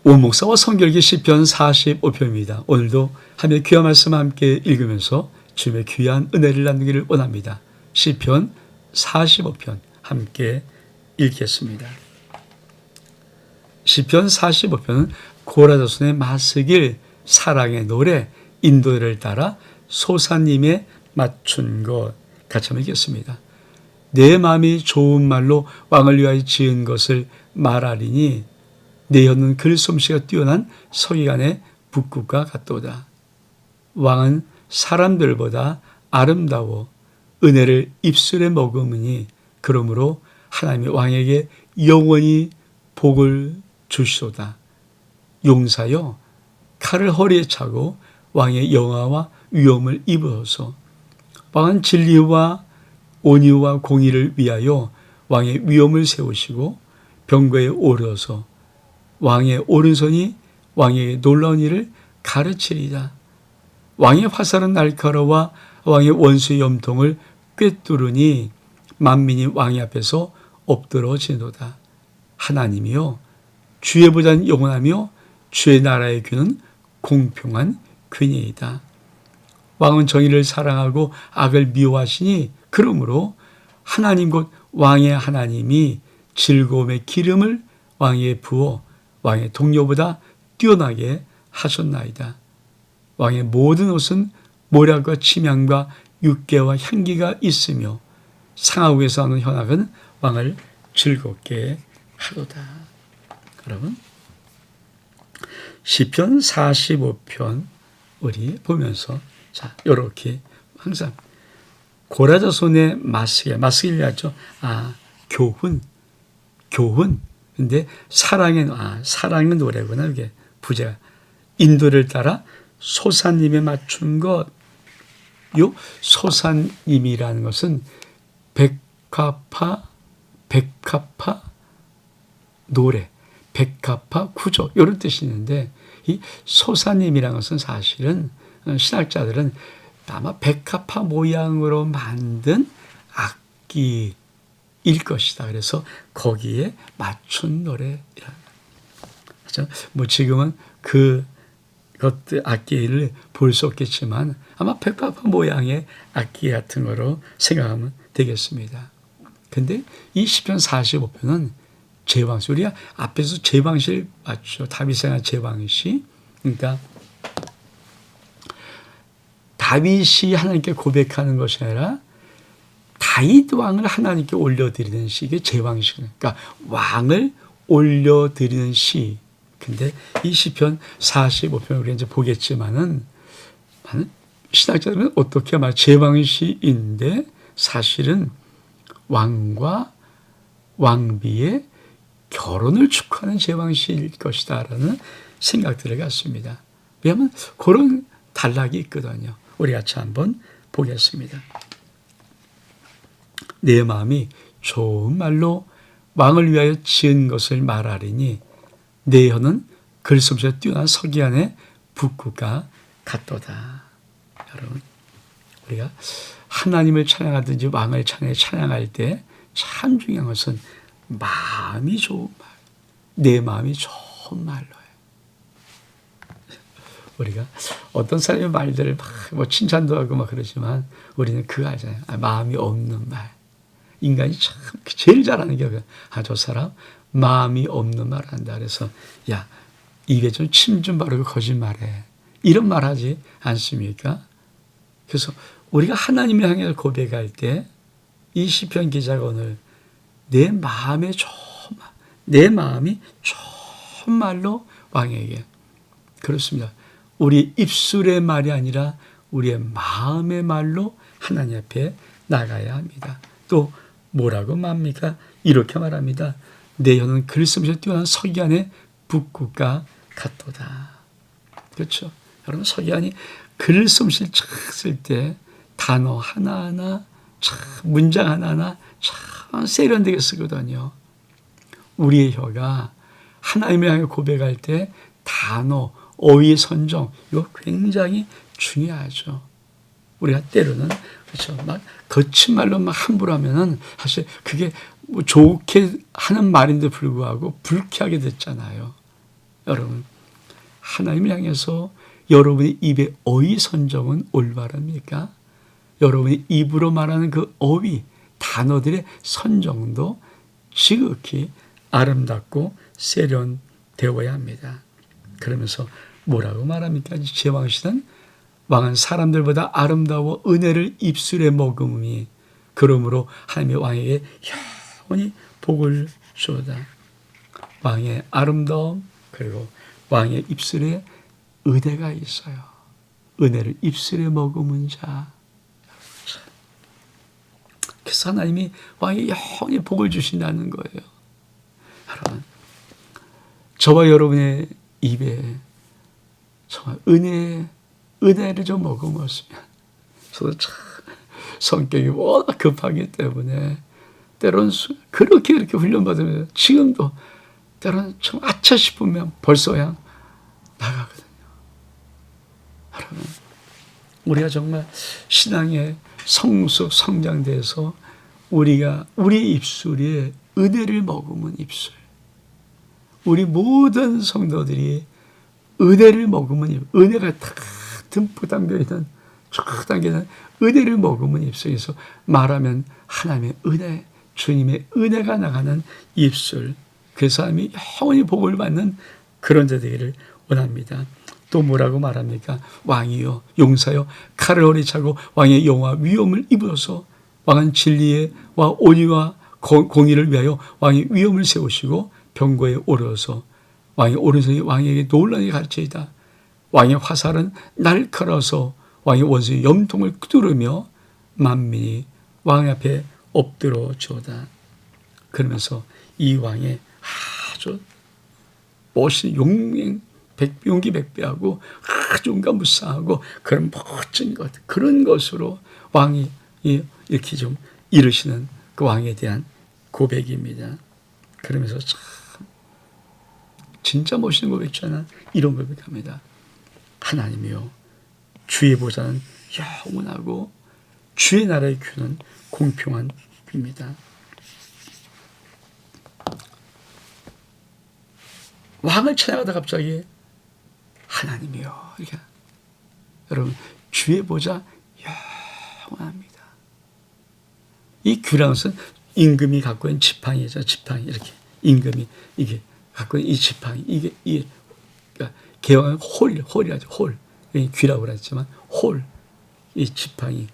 오목사와 성결기 시편 45편입니다. 오늘도 하나님의 귀한 말씀 함께 읽으면서 주님의 귀한 은혜를 나누기를 원합니다. 시편 45편 함께 읽겠습니다. 시편 45편은 고라자손의 마스길 사랑의 노래 인도를 따라 소사님에 맞춘 것 같이 한번 읽겠습니다. 내 마음이 좋은 말로 왕을 위하여 지은 것을 말하리니 내 혀는 글솜씨가 뛰어난 서기관의 북극과 같도다. 왕은 사람들보다 아름다워 은혜를 입술에 머금으니 그러므로 하나님이 왕에게 영원히 복을 주시도다. 용사여 칼을 허리에 차고 왕의 영화와 위엄을 입으소서. 왕은 진리와 온유와 공의를 위하여 왕의 위엄을 세우시고 병거에 오르어서 왕의 오른손이 왕에게 놀라운 일을 가르치리다. 왕의 화살은 날카로워 왕의 원수의 염통을 꿰뚫으니 만민이 왕의 앞에서 엎드러지도다. 하나님이여 주의 보좌는 영원하며 주의 나라의 귀는 공평한 귀니이다. 왕은 정의를 사랑하고 악을 미워하시니 그러므로 하나님 곧 왕의 하나님이 즐거움의 기름을 왕에게 부어 왕의 동료보다 뛰어나게 하셨나이다. 왕의 모든 옷은 모략과 침향과 육개와 향기가 있으며 상하국에서 하는 현악은 왕을 즐겁게 하도다. 여러분 시편 45편 우리 보면서 자 이렇게 항상 고라자손의 마스길 하죠. 교훈. 근데 사랑의 노래구나. 이게 부제가 인도를 따라 소사님에 맞춘 것. 요 소사님이라는 것은 백합화 노래, 백합화 구조 이런 뜻이 있는데 이 소사님이라는 것은 사실은 신학자들은 아마 백합화 모양으로 만든 악기일 것이다. 그래서 거기에 맞춘 노래라는 거죠. 뭐 지금은 그것들 악기를 볼 수 없겠지만 아마 백합화 모양의 악기 같은 거로 생각하면 되겠습니다. 근데 이 시편 45편은 제방시, 우리가 앞에서 제방시를 봤죠. 다윗의 제방시. 그러니까 다윗이 하나님께 고백하는 것이 아니라 다윗 왕을 하나님께 올려드리는 시, 이게 제왕시. 그러니까 왕을 올려드리는 시. 근데 이 시편 45편 우리가 이제 보겠지만은 신학자들은 어떻게 말 제왕시인데 사실은 왕과 왕비의 결혼을 축하하는 제왕시일 것이다라는 생각들을 갖습니다. 왜냐하면 그런 단락이 있거든요. 우리 같이 한번 보겠습니다. 내 마음이 좋은 말로 왕을 위하여 지은 것을 말하리니 내 혀는 글솜씨가 뛰어난 서기관의 북극과 같도다. 여러분 우리가 하나님을 찬양하든지 왕을 찬양할 때 참 중요한 것은 마음이 좋은 말, 내 마음이 좋은 말로 해. 우리가 어떤 사람의 말들을 막 칭찬도 하고 막 그러지만 우리는 그거 알잖아요. 마음이 없는 말. 인간이 참 제일 잘하는 게 저 사람 마음이 없는 말 한다. 그래서 야 입에 좀 침 좀 바르고 거짓말해. 이런 말 하지 않습니까? 그래서 우리가 하나님을 향해 고백할 때 이 시편 기자가 오늘 내 마음이 좋은 말로 왕에게 그렇습니다. 우리 입술의 말이 아니라 우리의 마음의 말로 하나님 앞에 나가야 합니다. 또 뭐라고 말합니까? 이렇게 말합니다. 내 혀는 글솜씨가 뛰어난 서기관의 북극과 같도다. 그렇죠? 여러분 서기관이 글솜씨를 쫙 쓸 때 단어 하나하나 참 문장 하나하나 참 세련되게 쓰거든요. 우리의 혀가 하나님을 향해 고백할 때 단어, 어휘의 선정 이거 굉장히 중요하죠. 우리가 때로는 그렇죠. 막 거친 말로 막 함부로 하면은 사실 그게 뭐 좋게 하는 말인데 불구하고 불쾌하게 됐잖아요. 여러분, 하나님을 향해서 여러분의 입의 어휘 선정은 올바릅니까? 여러분이 입으로 말하는 그 어휘, 단어들의 선정도 지극히 아름답고 세련되어야 합니다. 그러면서 뭐라고 말합니까? 제 왕씨는 왕은 사람들보다 아름다워 은혜를 입술에 머금으니 그러므로 하나님의 왕에게 영원히 복을 주오다. 왕의 아름다움 그리고 왕의 입술에 은혜가 있어요. 은혜를 입술에 머금은 자. 그래서 하나님이 왕에 영원히 복을 주신다는 거예요. 여러분, 저와 여러분의 입에 정말 은혜를 좀 머금었으면, 저도 참 성격이 워낙 급하기 때문에 때로는 그렇게 훈련받으면 지금도 때로는 좀 아차 싶으면 벌써 그냥 나가거든요. 여러분, 우리가 정말 신앙의 성장돼서 우리의 입술에 은혜를 머금은 입술, 우리 모든 성도들이 은혜를 머금은 입술, 은혜가 다 듬뿍 담겨있는 쫙 담겨있는 은혜를 머금은 입술에서 말하면 하나님의 은혜, 주님의 은혜가 나가는 입술, 그 사람이 영원히 복을 받는 그런 자 되기를 원합니다. 또 뭐라고 말합니까? 왕이여 용사여 칼을 허리차고 왕의 영화 위엄을 입어서 왕은 진리와 온유와 공의를 위하여 왕의 위엄을 세우시고 병거에 오르어서 왕의 오른손이 왕에게 놀라게 가르치이다. 왕의 화살은 날카로워서 왕의 원수의 염통을 뚫으며 만민이 왕 앞에 엎드려 주오다. 그러면서 이 왕의 아주 멋있는 용기 백배하고 아주 용감무쌍하고 그런 멋진 것, 그런 것으로 왕이 이렇게 좀 이루시는 그 왕에 대한 고백입니다. 그러면서 참 진짜 멋있는 고백이잖아. 이런 고백합니다. 하나님이여 주의 보좌는 영원하고 주의 나라의 규는 공평한 규입니다. 왕을 찬양하다 갑자기 하나님이여 이렇게, 여러분 주의 보좌 영원합니다. 이 규라는 것은 임금이 갖고 있는 지팡이죠. 지팡이 이렇게 임금이 이게 갖고 있는 이 지팡이 이게 그러니까 개혁은 홀이라죠. 홀, 귀라고 그랬지만 홀, 이 지팡이,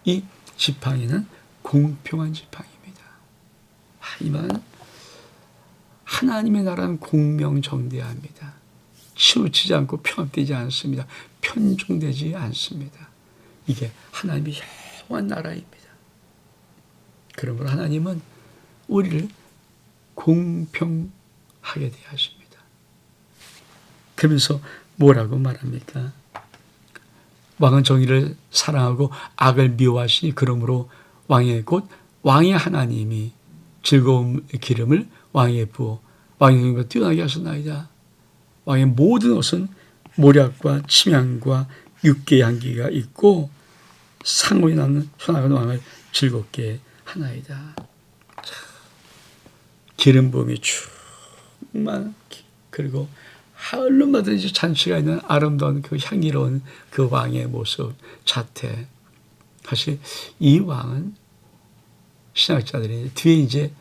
이 지팡이는 공평한 지팡이입니다. 이 말은 하나님의 나라는 공명정대합니다. 치우치지 않고 평합되지 않습니다. 편중되지 않습니다. 이게 하나님의 영원한 나라입니다. 그러므로 하나님은 우리를 공평하게 대하십니다. 그러면서 뭐라고 말합니까? 왕은 정의를 사랑하고 악을 미워하시니 그러므로 왕의 하나님이 즐거움 기름을 왕에 부어 왕의 능력을 뛰어나게 하셨나이다. 왕의 모든 옷은 모략과 침향과 육개의 향기가 있고 상오에 남는 현악한 왕을 즐겁게 하나이다. 기름 부음이 충만, 그리고 하늘로마든지 잔치가 있는 아름다운 그 향기로운 그 왕의 모습 자태. 사실 이 왕은 신학자들이 뒤에 이제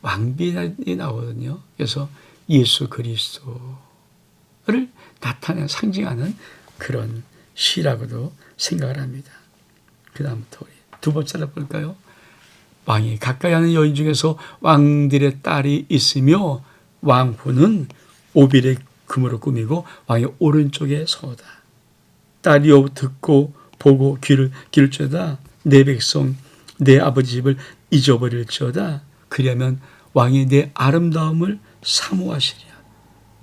왕비이 나오거든요. 그래서 예수 그리스도를 나타내는 상징하는 그런 시라고도 생각을 합니다. 그 다음부터 우리 두 번째로 볼까요? 왕이 가까이 하는 여인 중에서 왕들의 딸이 있으며 왕후는 오빌의 금으로 꾸미고 왕의 오른쪽에 서다. 딸이여 듣고 보고 귀를 기울여다. 내 백성 내 아버지 집을 잊어버릴지어다. 그리하면 왕이 내 아름다움을 사모하시리라.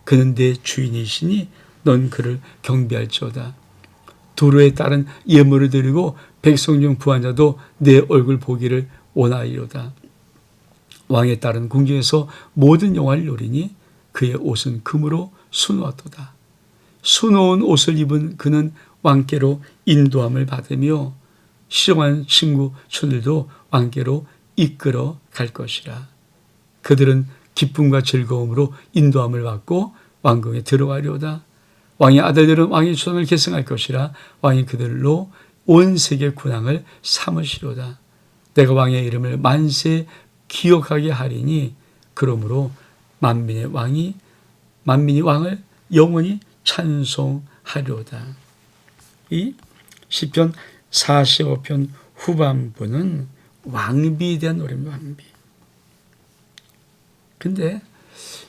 그는 내 주인이시니 넌 그를 경배할지어다. 두루의 딸은 예물을 드리고 백성 중 부한 자도 내 얼굴 보기를 원하리로다. 왕의 딸은 궁중에서 모든 영화를 노리니 그의 옷은 금으로 수놓았도다. 수놓은 옷을 입은 그는 왕께로 인도함을 받으며 시종한 친구 처들도 왕께로 이끌어 갈 것이라. 그들은 기쁨과 즐거움으로 인도함을 받고 왕궁에 들어가려다. 왕의 아들들은 왕의 조상을 계승할 것이라. 왕이 그들로 온 세계 군왕을 삼으시로다. 내가 왕의 이름을 만세 기억하게 하리니 그러므로 만민이 왕을 영원히 찬송하리로다. 이 시편 45편 후반부는 왕비에 대한 노래입니다. 왕비. 근데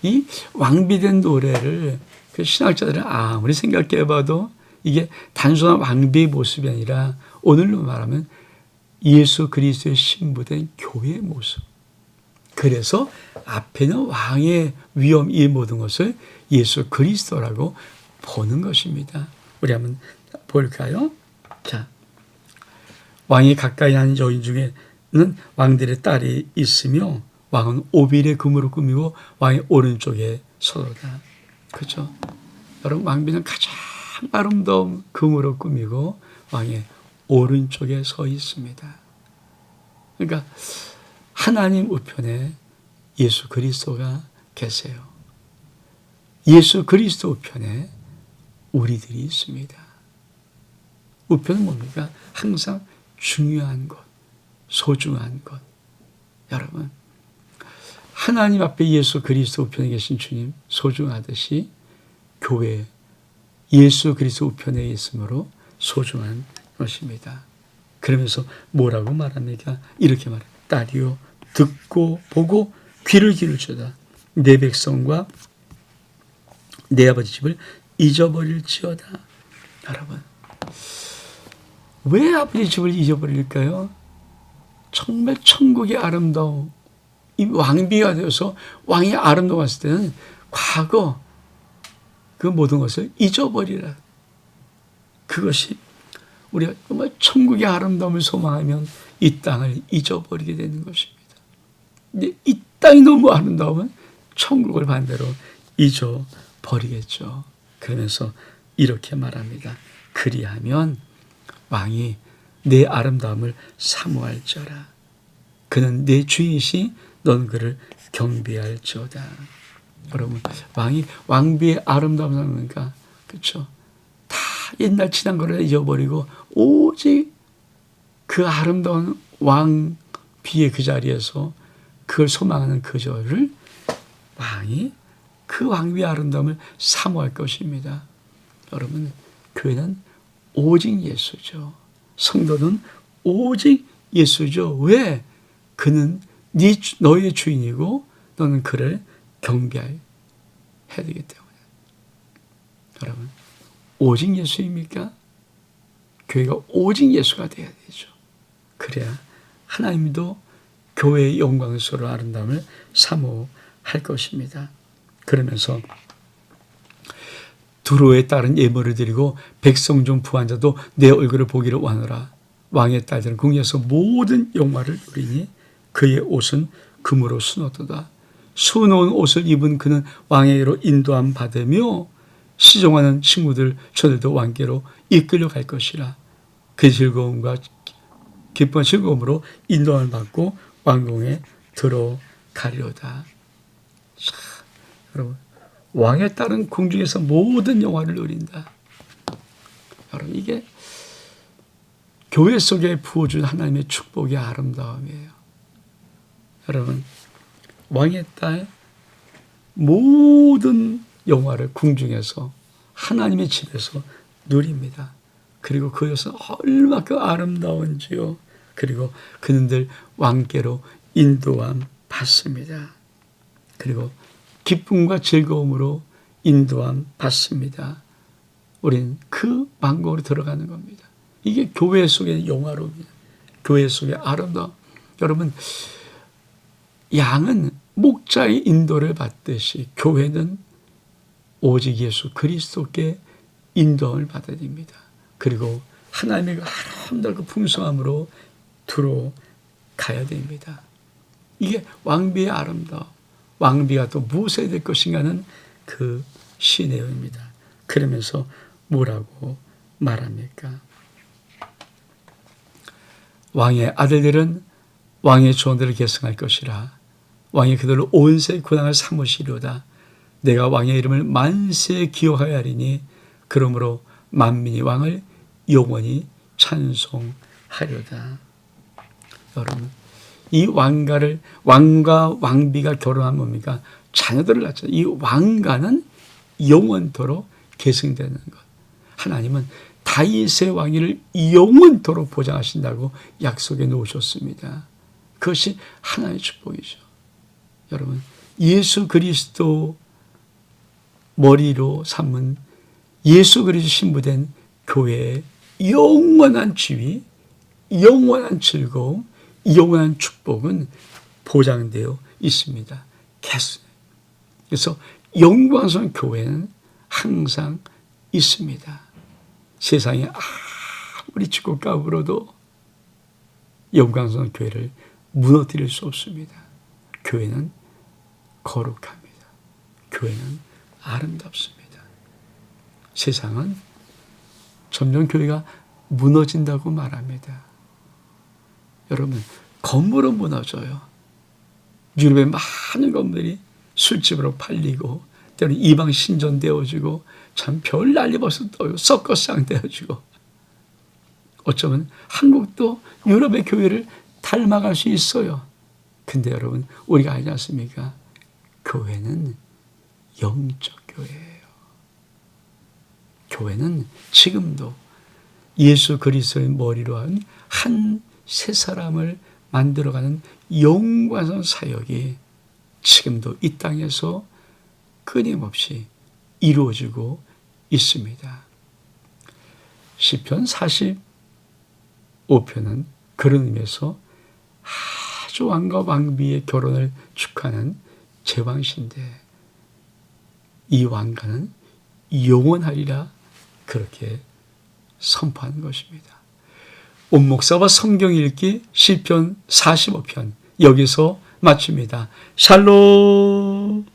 이 왕비된 노래를 그 신학자들은 아무리 생각해봐도 이게 단순한 왕비의 모습이 아니라 오늘로 말하면 예수 그리스도의 신부된 교회의 모습. 그래서 앞에는 왕의 위엄 이 모든 것을 예수 그리스도라고 보는 것입니다. 우리 한번 볼까요? 자, 왕이 가까이 한 여인 중에는 왕들의 딸이 있으며 왕은 오빌의 금으로 꾸미고 왕의 오른쪽에 서로다. 그렇죠? 여러분 왕비는 가장 아름다운 금으로 꾸미고 왕의 오른쪽에 서 있습니다. 그러니까 하나님 우편에 예수 그리스도가 계세요. 예수 그리스도 우편에 우리들이 있습니다. 우편은 뭡니까? 항상 중요한 것, 소중한 것. 여러분, 하나님 앞에 예수 그리스도 우편에 계신 주님 소중하듯이 교회 예수 그리스도 우편에 있으므로 소중한 것입니다. 그러면서 뭐라고 말합니까? 이렇게 말합니다. 딸이요 듣고 보고 귀를 기울여다. 내 백성과 내 아버지 집을 잊어버릴지어다. 여러분, 왜 아버지 집을 잊어버릴까요? 정말 천국의 아름다움, 이 왕비가 되어서 왕이 아름다웠을 때는 과거 그 모든 것을 잊어버리라. 그것이 우리가 정말 천국의 아름다움을 소망하면 이 땅을 잊어버리게 되는 것입니다. 근데 이 땅이 너무 아름다우면 천국을 반대로 잊어버리겠죠. 그러면서 이렇게 말합니다. 그리하면 왕이 내 아름다움을 사모할지어라. 그는 내 주인이시 넌 그를 경배할지어다. 여러분, 왕비의 아름다움을 사모하니까 그렇죠? 다 옛날 지난 거를 잊어버리고 오직 그 아름다운 왕비의 그 자리에서 그걸 소망하는 그저를 왕이 그 왕비의 아름다움을 사모할 것입니다. 여러분, 교회는 오직 예수죠. 성도는 오직 예수죠. 왜? 그는 너의 주인이고 너는 그를 경배해야 되기 때문에. 여러분, 오직 예수입니까? 교회가 오직 예수가 돼야 되죠. 그래야 하나님도 교회의 영광스러운 아름다움을 사모할 것입니다. 그러면서 두로에 따른 예물을 드리고 백성 중 부한 자도 내 얼굴을 보기를 원하노라. 왕의 딸들은 궁에서 모든 영화를 누리니 그의 옷은 금으로 수놓도다. 수놓은 옷을 입은 그는 왕에게로 인도함 받으며 시종하는 친구들 저들도 왕께로 이끌려 갈 것이라. 그 즐거움과 기쁜 즐거움으로 인도함을 받고 왕궁에 들어가려다. 자, 여러분, 왕에 따른 궁중에서 모든 영화를 누린다. 여러분, 이게 교회 속에 부어준 하나님의 축복의 아름다움이에요. 여러분, 왕의 딸 모든 영화를 궁중에서 하나님의 집에서 누립니다. 그리고 그것은 얼마큼 아름다운지요. 그리고 그는들 왕께로 인도함 받습니다. 그리고 기쁨과 즐거움으로 인도함 받습니다. 우리는 그 왕국으로 들어가는 겁니다. 이게 교회 속의 영화로입니다. 교회 속의 아름다움. 여러분, 양은 목자의 인도를 받듯이 교회는 오직 예수 그리스도께 인도함을 받아야 됩니다. 그리고 하나님의 아름답고 풍성함으로 들어가야 됩니다. 이게 왕비의 아름다움. 왕비가 또 무엇에 될 것인가는 그 시내용입니다. 그러면서 뭐라고 말합니까? 왕의 아들들은 왕의 조원들을 계승할 것이라. 왕이 그들로 온 세의 군왕을 삼으시려다. 내가 왕의 이름을 만세 기억하여 하리니 그러므로 만민이 왕을 영원히 찬송하려다. 여러분, 이 왕과 왕비가 결혼한 뭡니까? 자녀들을 낳죠. 이 왕가는 영원토록 계승되는 것. 하나님은 다윗의 왕위를 영원토록 보장하신다고 약속해 놓으셨습니다. 그것이 하나님의 축복이죠. 여러분, 예수 그리스도 머리로 삼은 예수 그리스도 신부된 교회의 영원한 지위, 영원한 즐거움, 영원한 축복은 보장되어 있습니다. 계속. 그래서 영광스러운 교회는 항상 있습니다. 세상에 아무리 축복가 부러도 영광스러운 교회를 무너뜨릴 수 없습니다. 교회는 거룩합니다. 교회는 아름답습니다. 세상은 점점 교회가 무너진다고 말합니다. 여러분, 건물은 무너져요. 유럽의 많은 건물이 술집으로 팔리고 때로는 이방 신전 되어지고 참 별 난리 벌써 떠요. 서커스장 되어지고 어쩌면 한국도 유럽의 교회를 닮아갈 수 있어요. 근데 여러분, 우리가 알지 않습니까? 교회는 영적 교회예요. 교회는 지금도 예수 그리스도의 머리로 한 세 사람을 만들어가는 영광스러운 사역이 지금도 이 땅에서 끊임없이 이루어지고 있습니다. 시편 45편은 그런 의미에서 아주 왕과 왕비의 결혼을 축하하는 제왕신데 이 왕가는 영원하리라 그렇게 선포하는 것입니다. 온 목사와 성경 읽기 시편 45편 여기서 마칩니다. 샬롬.